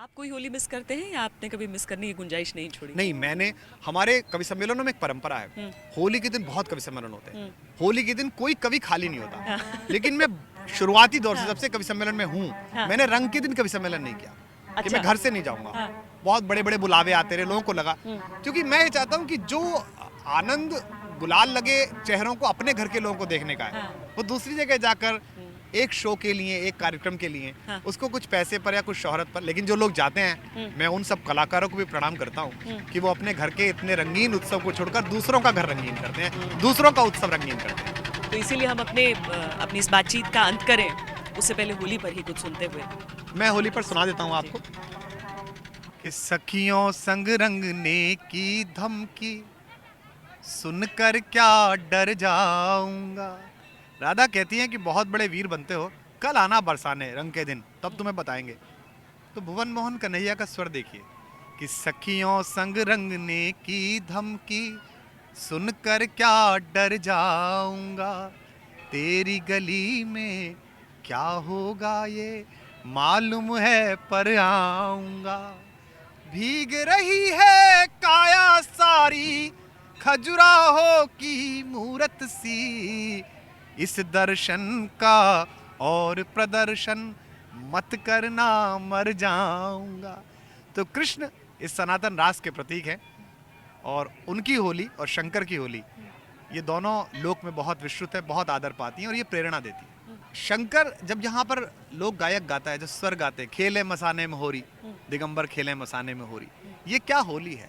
आप कोई होली मिस करते हैं या आपने कभी मिस करने की गुंजाइश नहीं छोड़ी? नहीं, मैंने हमारे कवि सम्मेलनों में एक परंपरा है। होली के दिन बहुत कवि सम्मेलन होते हैं। होली के दिन कोई कवि खाली नहीं होता। लेकिन मैं शुरुआती दौर से जब से कवि सम्मेलन में हूँ, मैंने रंग के दिन कवि सम्मेलन नहीं किया कि अच्छा। मैं घर से नहीं जाऊंगा। बहुत बड़े बड़े बुलावे आते रहे, लोगों को लगा, क्योंकि मैं ये चाहता हूँ कि जो आनंद गुलाल लगे चेहरों को अपने घर के लोगों को देखने का है, वो दूसरी जगह जाकर एक शो के लिए, एक कार्यक्रम के लिए, उसको कुछ पैसे पर या कुछ शोहरत पर, लेकिन जो लोग जाते हैं, मैं उन सब कलाकारों को भी प्रणाम करता हूँ कि वो अपने घर के इतने रंगीन उत्सव को छोड़कर दूसरों का घर रंगीन करते हैं, दूसरों का उत्सव रंगीन करते हैं। तो इसीलिए हम अपनी इस बातचीत का अंत करें उससे पहले होली पर ही कुछ सुनते हुए। मैं होली पर सुना देता हूँ आपको कि सखियों संग रंगने की धमकी सुनकर क्या डर जाऊंगा। राधा कहती हैं कि बहुत बड़े वीर बनते हो, कल आना बरसाने रंग के दिन, तब तुम्हें बताएंगे। तो भुवन मोहन कन्हैया का स्वर देखिए कि सखियों संग रंगने की धमकी सुनकर क्या डर जाऊंगा, तेरी गली में क्या होगा ये मालूम है पर आऊंगा। भीग रही है काया सारी खजुराहो की मूरत सी, इस दर्शन का और प्रदर्शन मत करना मर जाऊंगा। तो कृष्ण इस सनातन रास के प्रतीक हैं और उनकी होली और शंकर की होली, ये दोनों लोक में बहुत विश्रुत है, बहुत आदर पाती हैं और ये प्रेरणा देती है। शंकर जब यहाँ पर लोक गायक गाता है, जो स्वर गाते हैं, खेले मसाने में होरी, दिगंबर खेले मसाने में होरी, ये क्या होली है?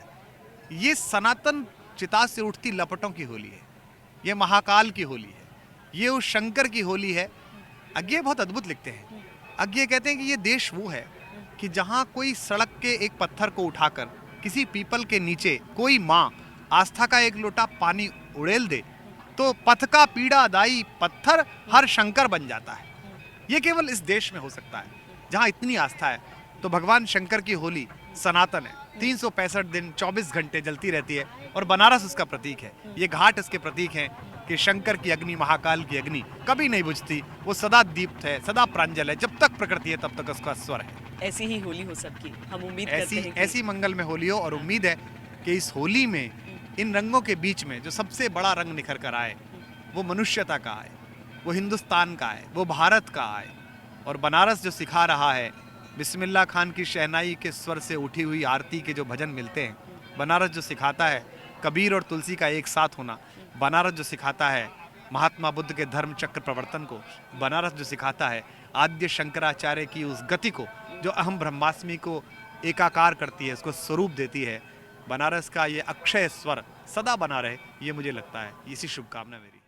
ये सनातन चिता से उठती लपटों की होली है, ये महाकाल की होली है, ये उस शंकर की होली है। अज्ञे बहुत अद्भुत लिखते हैं। अज्ञे कहते हैं कि ये देश वो है कि जहाँ कोई सड़क के एक पत्थर को उठाकर किसी पीपल के नीचे कोई माँ आस्था का एक लोटा पानी उड़ेल दे तो पथ का पीड़ा दाई पत्थर हर शंकर बन जाता है। ये केवल इस देश में हो सकता है जहाँ इतनी आस्था है। तो भगवान शंकर की होली सनातन है, 365 दिन 24 घंटे जलती रहती है और बनारस उसका प्रतीक है। ये घाट इसके प्रतीक हैं कि शंकर की अग्नि, महाकाल की अग्नि कभी नहीं बुझती, वो सदा दीप्त है, सदा प्रांजल है, जब तक प्रकृति है तब तक उसका स्वर है। ऐसी ही होली हो सबकी, हम उम्मीद करते हैं कि ऐसी मंगल में होली हो। और उम्मीद है कि इस होली में इन रंगों के बीच में जो सबसे बड़ा रंग निखर कर आए, वो मनुष्यता का आए, वो हिंदुस्तान का आए, वो भारत का आए। और बनारस जो सिखा रहा है, बिस्मिल्लाह खान की शहनाई के स्वर से उठी हुई आरती के जो भजन मिलते हैं, बनारस जो सिखाता है कबीर और तुलसी का एक साथ होना, बनारस जो सिखाता है महात्मा बुद्ध के धर्म चक्र प्रवर्तन को, बनारस जो सिखाता है आद्य शंकराचार्य की उस गति को जो अहम ब्रह्मास्मि को एकाकार करती है, उसको स्वरूप देती है, बनारस का ये अक्षय स्वर सदा बना रहे, ये मुझे लगता है। इसी शुभकामना मेरी।